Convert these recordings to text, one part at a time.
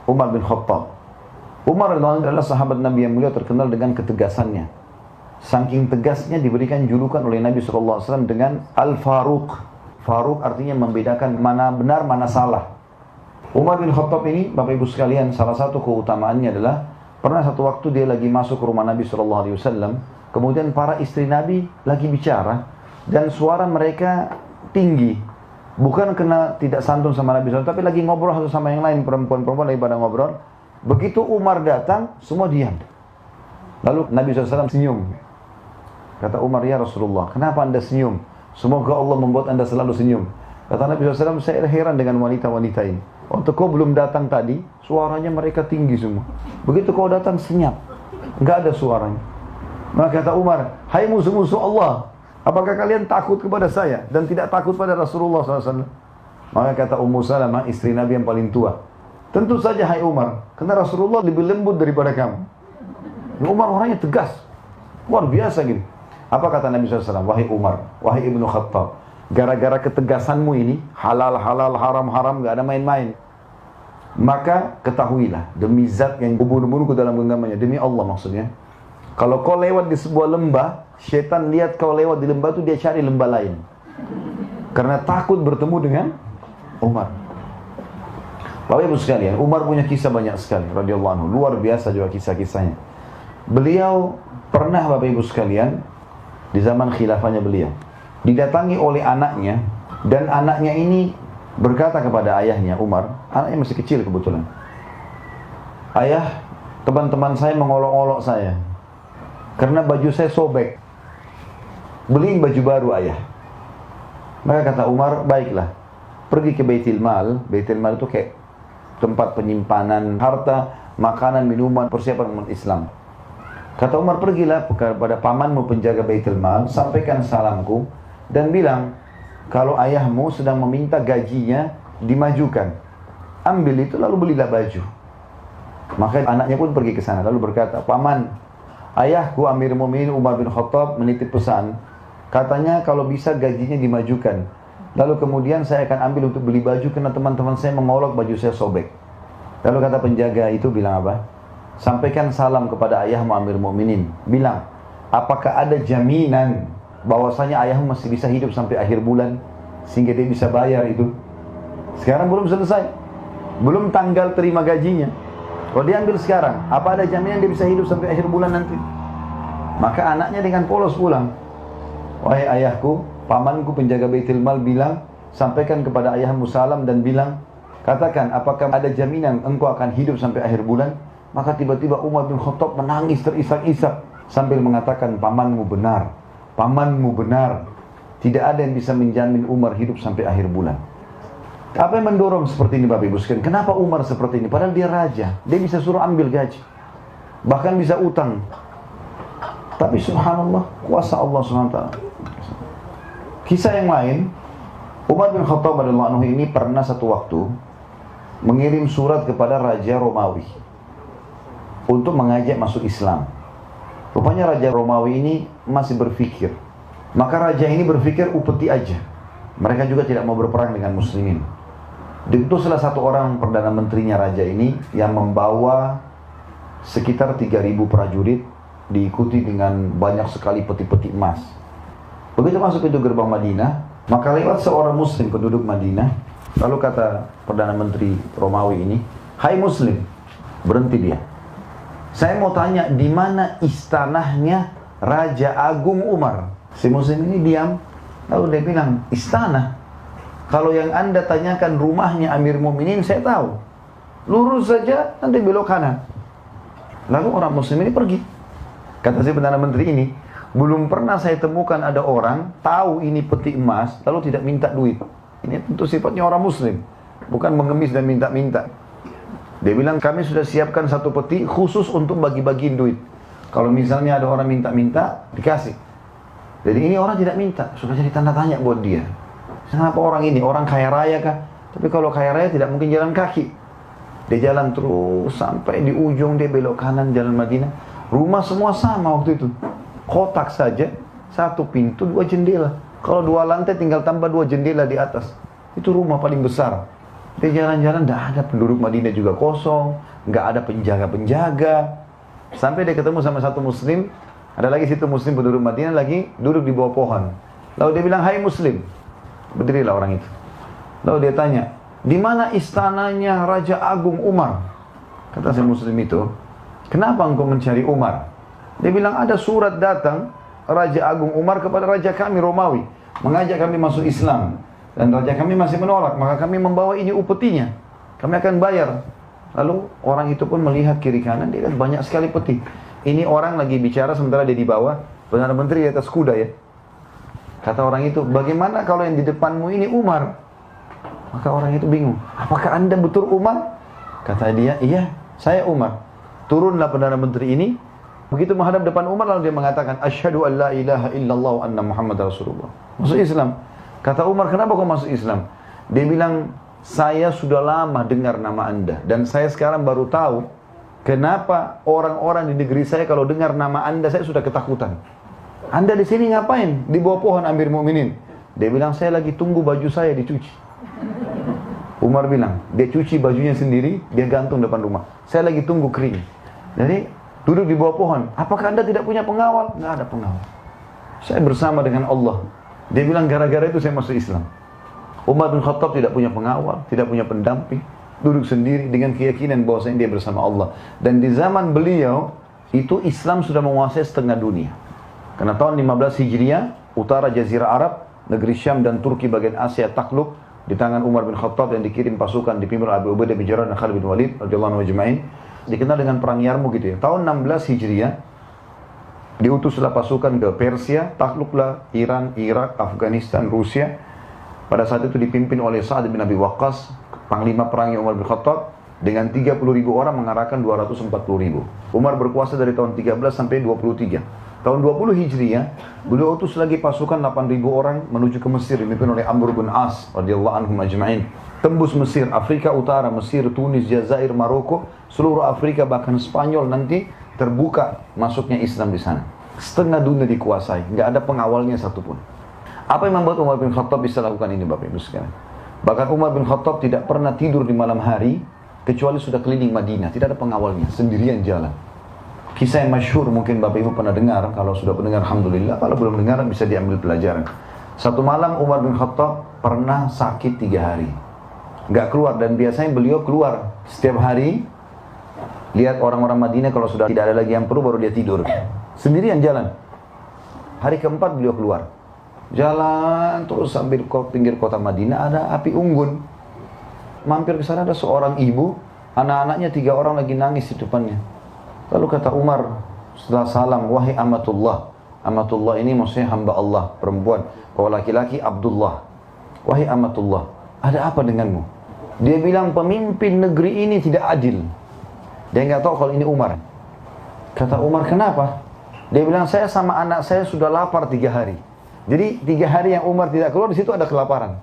Umar bin Khattab. Umar adalah sahabat Nabi yang mulia, terkenal dengan ketegasannya. Saking tegasnya diberikan julukan oleh Nabi SAW dengan Al-Faruq. Faruq artinya membedakan mana benar, mana salah. Umar bin Khattab ini, Bapak Ibu sekalian, salah satu keutamaannya adalah pernah satu waktu dia lagi masuk ke rumah Nabi SAW, kemudian para istri Nabi lagi bicara, dan suara mereka tinggi. Bukan kena tidak santun sama Nabi SAW, tapi lagi ngobrol satu sama yang lain, perempuan-perempuan lagi pada ngobrol. Begitu Umar datang, semua diam. Lalu Nabi SAW senyum. Kata Umar, ya Rasulullah, kenapa anda senyum? Semoga Allah membuat anda selalu senyum. Kata Nabi SAW, saya heran dengan wanita-wanita ini. Waktu kau belum datang tadi, suaranya mereka tinggi semua. Begitu kau datang, senyap. Enggak ada suaranya. Maka kata Umar, hai musuh-musuh Allah, apakah kalian takut kepada saya dan tidak takut pada Rasulullah SAW? Maka kata Ummu Salamah, istri Nabi yang paling tua, tentu saja hai Umar, karena Rasulullah lebih lembut daripada kamu. Umar orangnya tegas, luar biasa gitu. Apa kata Nabi SAW? Wahai Umar, wahai Ibnu Khattab, gara-gara ketegasanmu ini, halal, haram, gak ada main-main. Maka ketahuilah, demi zat yang ubun-ubunku dalam genggamannya, demi Allah maksudnya, kalau kau lewat di sebuah lembah, syaitan lihat kau lewat di lembah itu, dia cari lembah lain. Karena takut bertemu dengan Umar. Bapak Ibu sekalian, Umar punya kisah banyak sekali, radhiyallahu anhu. Luar biasa juga kisah-kisahnya. Beliau pernah, Bapak Ibu sekalian, di zaman khilafahnya beliau, didatangi oleh anaknya, dan anaknya ini berkata kepada ayahnya, Umar, anaknya masih kecil kebetulan, ayah, teman-teman saya mengolok-olok saya karena baju saya sobek, beliin baju baru ayah. Maka kata Umar, baiklah, pergi ke Baitul Mal. Baitul Mal itu kayak tempat penyimpanan harta, makanan, minuman, persiapan umat Islam. Kata Umar, pergilah kepada pamanmu penjaga Baitul Mal, sampaikan salamku dan bilang kalau ayahmu sedang meminta gajinya dimajukan, ambil itu lalu belilah baju. Maka anaknya pun pergi ke sana lalu berkata, paman, ayahku Amir Mu'minin Umar bin Khattab menitip pesan, katanya kalau bisa gajinya dimajukan. Lalu kemudian saya akan ambil untuk beli baju karena teman-teman saya mengolok baju saya sobek. Lalu kata penjaga itu bilang apa? Sampaikan salam kepada ayahmu Amir Mu'minin. Bilang, apakah ada jaminan bahwasanya ayahmu masih bisa hidup sampai akhir bulan sehingga dia bisa bayar itu? Sekarang belum selesai, belum tanggal terima gajinya. Kalau dia ambil sekarang, apa ada jaminan dia bisa hidup sampai akhir bulan nanti? Maka anaknya dengan polos pulang. Wahai ayahku, pamanku penjaga Baitul Mal bilang, sampaikan kepada ayahmu salam dan bilang, katakan apakah ada jaminan engkau akan hidup sampai akhir bulan? Maka tiba-tiba Umar bin Khattab menangis terisak-isak sambil mengatakan, pamanmu benar, pamanmu benar. Tidak ada yang bisa menjamin Umar hidup sampai akhir bulan. Apa yang mendorong seperti ini Bapak Ibu sekalian? Kenapa Umar seperti ini? Padahal dia raja, dia bisa suruh ambil gaji, bahkan bisa utang. Tapi subhanallah, kuasa Allah SWT. Kisah yang lain, Umar bin Khattab radhiyallahu anhu ini pernah satu waktu mengirim surat kepada Raja Romawi untuk mengajak masuk Islam. Rupanya Raja Romawi ini masih berpikir. Maka raja ini berpikir upeti aja. Mereka juga tidak mau berperang dengan muslimin. Itu salah satu orang perdana menterinya raja ini yang membawa sekitar 3.000 prajurit, diikuti dengan banyak sekali peti-peti emas. Begitu masuk pintu gerbang Madinah, maka lewat seorang muslim penduduk Madinah. Lalu kata perdana menteri Romawi ini, hai muslim, berhenti dia. Saya mau tanya, di mana istanahnya Raja Agung Umar? Si muslim ini diam, lalu dia bilang, istana? Kalau yang anda tanyakan rumahnya Amir Mu'minin, saya tahu. Lurus saja, nanti belok kanan. Lalu orang muslim ini pergi. Kata si perdana menteri ini, belum pernah saya temukan ada orang tahu ini peti emas, lalu tidak minta duit. Ini tentu sifatnya orang muslim, bukan mengemis dan minta-minta. Dia bilang, kami sudah siapkan satu peti khusus untuk bagi-bagiin duit. Kalau misalnya ada orang minta-minta, dikasih. Jadi ini orang tidak minta, sudah jadi tanda tanya buat dia. Kenapa orang ini? Orang kaya raya kah? Tapi kalau kaya raya tidak mungkin jalan kaki. Dia jalan terus sampai di ujung, dia belok kanan jalan Madinah. Rumah semua sama waktu itu. Kotak saja, satu pintu, 2 jendela. Kalau 2 lantai tinggal tambah 2 jendela di atas. Itu rumah paling besar. Dia jalan-jalan, tidak ada penduduk Madinah juga kosong, nggak ada penjaga-penjaga. Sampai dia ketemu sama satu muslim, ada lagi situ muslim penduduk Madinah lagi duduk di bawah pohon. Lalu dia bilang, hai muslim. Berdirilah orang itu. Lalu dia tanya, di mana istananya Raja Agung Umar? Kata si muslim itu, kenapa engkau mencari Umar? Dia bilang, ada surat datang Raja Agung Umar kepada Raja kami Romawi, mengajak kami masuk Islam. Dan Raja kami masih menolak, maka kami membawa ini upetinya. Kami akan bayar. Lalu orang itu pun melihat kiri kanan, dia lihat banyak sekali peti. Ini orang lagi bicara sementara dia di bawah, Perdana Menteri di atas kuda ya. Kata orang itu, bagaimana kalau yang di depanmu ini Umar? Maka orang itu bingung, apakah anda betul Umar? Kata dia, iya, saya Umar. Turunlah Perdana Menteri ini. Begitu menghadap depan Umar, lalu dia mengatakan, asyhadu an la ilaha illallah wa anna Muhammad Rasulullah. Masuk Islam. Kata Umar, kenapa kau masuk Islam? Dia bilang, saya sudah lama dengar nama anda. Dan saya sekarang baru tahu, kenapa orang-orang di negeri saya kalau dengar nama anda, saya sudah ketakutan. Anda di sini ngapain? Di bawah pohon Amir Mu'minin. Dia bilang, saya lagi tunggu baju saya dicuci. Umar bilang, dia cuci bajunya sendiri, dia gantung depan rumah. Saya lagi tunggu kering. Jadi, duduk di bawah pohon. Apakah anda tidak punya pengawal? Nggak ada pengawal. Saya bersama dengan Allah. Dia bilang, gara-gara itu saya masuk Islam. Umar bin Khattab tidak punya pengawal, tidak punya pendamping. Duduk sendiri dengan keyakinan bahwasanya dia bersama Allah. Dan di zaman beliau, itu Islam sudah menguasai setengah dunia. Karena tahun 15 Hijriah, utara Jazirah Arab, negeri Syam dan Turki bagian Asia takluk di tangan Umar bin Khattab yang dikirim pasukan dipimpin oleh Abu Ubaidah bin Jarrah dan Khalid bin Walid radhiyallahu anhum ajma'in. Dikenal dengan perang Yarmuk gitu ya. Tahun 16 Hijriah, diutuslah pasukan ke Persia, takluklah Iran, Irak, Afghanistan, Rusia. Pada saat itu dipimpin oleh Sa'ad bin Abi Waqqas, panglima perangnya Umar bin Khattab, dengan 30.000 orang mengarahkan 240.000. Umar berkuasa dari tahun 13 sampai 23. Tahun 20 Hijriah, beliau utus lagi pasukan 8.000 orang menuju ke Mesir, dipimpin oleh Amr bin As radhiyallahu anhum ajma'in. Tembus Mesir, Afrika Utara, Mesir, Tunis, Jazair, Maroko, seluruh Afrika bahkan Spanyol nanti terbuka masuknya Islam di sana. Setengah dunia dikuasai, nggak ada pengawalnya satupun. Apa yang membuat Umar bin Khattab bisa lakukan ini, Bapak Ibu sekalian? Bahkan Umar bin Khattab tidak pernah tidur di malam hari kecuali sudah keliling Madinah, tidak ada pengawalnya, sendirian jalan. Kisah yang masyhur mungkin Bapak Ibu pernah dengar, kalau sudah pendengar alhamdulillah, kalau belum dengar bisa diambil pelajaran. Satu malam Umar bin Khattab pernah sakit 3 hari, nggak keluar, dan biasanya beliau keluar setiap hari. Lihat orang-orang Madinah kalau sudah tidak ada lagi yang perlu baru dia tidur. Sendirian jalan. Hari keempat beliau keluar. Jalan terus sambil pinggir kota Madinah ada api unggun. Mampir ke sana ada seorang ibu, anak-anaknya 3 orang lagi nangis di depannya. Lalu kata Umar setelah salam, wahai amatullah. Amatullah ini maksudnya hamba Allah, perempuan. Kalau laki-laki Abdullah. Wahai amatullah, ada apa denganmu? Dia bilang pemimpin negeri ini tidak adil. Dia nggak tahu kalau ini Umar. Kata Umar, kenapa? Dia bilang, saya sama anak saya sudah lapar 3 hari. Jadi 3 hari yang Umar tidak keluar, di situ ada kelaparan.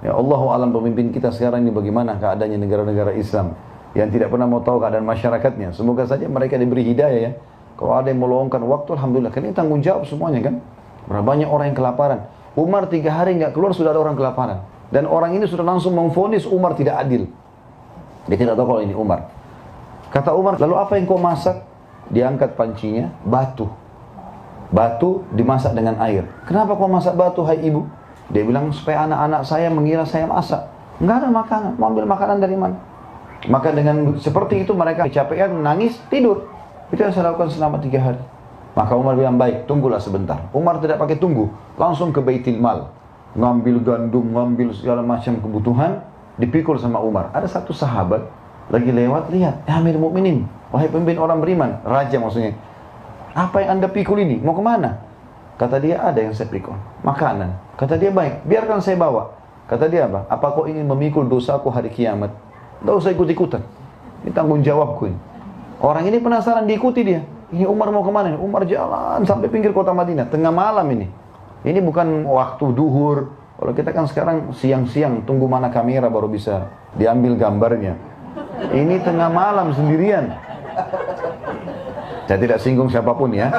Ya Allahu alam pemimpin kita sekarang ini bagaimana keadaannya negara-negara Islam yang tidak pernah mau tahu keadaan masyarakatnya. Semoga saja mereka diberi hidayah ya. Kalau ada yang meluangkan waktu, alhamdulillah. Karena ini tanggung jawab semuanya kan. Berapa banyak orang yang kelaparan. Umar 3 hari nggak keluar sudah ada orang kelaparan. Dan orang ini sudah langsung memvonis Umar tidak adil. Dia tidak tahu kalau ini Umar. Kata Umar, lalu apa yang kau masak? Diangkat pancinya, batu. Batu dimasak dengan air. Kenapa kau masak batu, hai ibu? Dia bilang, supaya anak-anak saya mengira saya masak. Enggak ada makanan, mau ambil makanan dari mana? Maka dengan seperti itu mereka kecapean, nangis, tidur. Itu yang saya lakukan selama 3 hari. Maka Umar bilang, baik, tunggulah sebentar. Umar tidak pakai tunggu, langsung ke Baitul Mal. Ngambil gandum, ngambil segala macam kebutuhan, dipikul sama Umar. Ada satu sahabat, lagi lewat, lihat, ya Amir Mu'minin, wahai pemimpin orang beriman, raja maksudnya. Apa yang anda pikul ini? Mau kemana? Kata dia, ada yang saya pikul, makanan. Kata dia, baik, biarkan saya bawa. Kata dia apa? Apa kau ingin memikul dosaku hari kiamat? Tidak usah ikut-ikutan. Ini tanggung jawabku ini. Orang ini penasaran, diikuti dia. Ini Umar mau kemana? Umar jalan sampai pinggir kota Madinah, tengah malam ini. Ini bukan waktu duhur. Kalau kita kan sekarang siang-siang, tunggu mana kamera baru bisa diambil gambarnya. Ini tengah malam sendirian. Saya tidak singgung siapapun ya.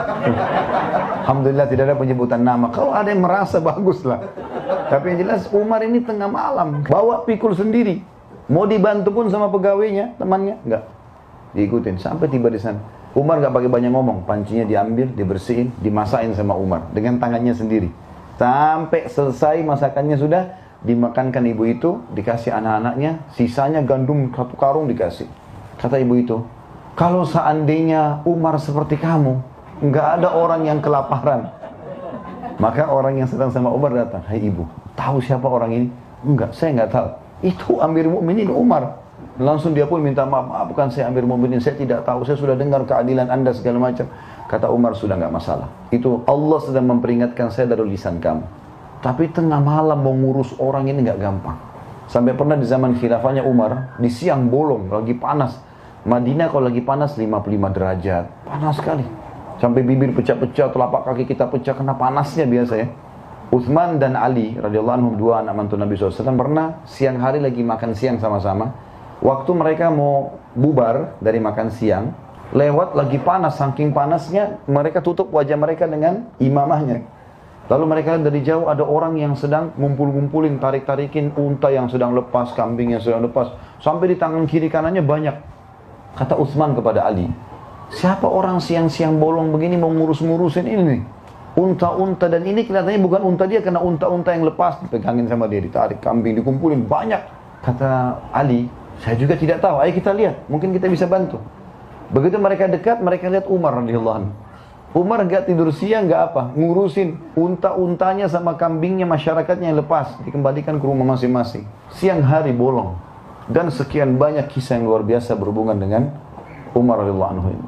Alhamdulillah tidak ada penyebutan nama. Kalau ada yang merasa baguslah. Tapi yang jelas Umar ini tengah malam bawa pikul sendiri. Mau dibantu pun sama pegawainya, temannya, enggak. Diikutin sampai tiba di sana. Umar enggak pakai banyak ngomong, pancinya diambil, dibersihin, dimasakin sama Umar dengan tangannya sendiri. Sampai selesai masakannya sudah, dimakankan ibu itu, dikasih anak-anaknya, sisanya gandum 1 karung dikasih. Kata ibu itu, kalau seandainya Umar seperti kamu, enggak ada orang yang kelaparan. Maka orang yang sedang sama Umar datang, hai ibu, tahu siapa orang ini? Enggak, saya enggak tahu. Itu Amir Mukminin Umar. Langsung dia pun minta maaf, bukan saya Amir Mukminin, saya tidak tahu, saya sudah dengar keadilan anda segala macam. Kata Umar, sudah enggak masalah. Itu Allah sedang memperingatkan saya dari lisan kamu. Tapi tengah malam mau ngurus orang ini enggak gampang. Sampai pernah di zaman khilafahnya Umar, di siang bolong, lagi panas. Madinah kalau lagi panas 55 derajat, panas sekali. Sampai bibir pecah-pecah, telapak kaki kita pecah karena panasnya biasa ya. Uthman dan Ali radhiyallahu anhum, 2 anak mantu Nabi SAW, pernah siang hari lagi makan siang sama-sama. Waktu mereka mau bubar dari makan siang, lewat lagi panas, saking panasnya mereka tutup wajah mereka dengan imamahnya. Lalu mereka lihat dari jauh ada orang yang sedang ngumpul-ngumpulin, tarik-tarikin unta yang sedang lepas, kambing yang sedang lepas. Sampai di tangan kiri kanannya banyak. Kata Uthman kepada Ali, siapa orang siang-siang bolong begini mau ngurus-ngurusin ini nih? Unta-unta, dan ini kelihatannya bukan unta dia, karena unta-unta yang lepas dipegangin sama dia, ditarik, kambing dikumpulin, banyak. Kata Ali, saya juga tidak tahu, ayo kita lihat, mungkin kita bisa bantu. Begitu mereka dekat, mereka lihat Umar radhiyallahu anhu. Umar gak tidur siang, gak apa, ngurusin unta-untanya sama kambingnya masyarakatnya yang lepas, dikembalikan ke rumah masing-masing. Siang hari bolong. Dan sekian banyak kisah yang luar biasa berhubungan dengan Umar radhiyallahu anhu ini.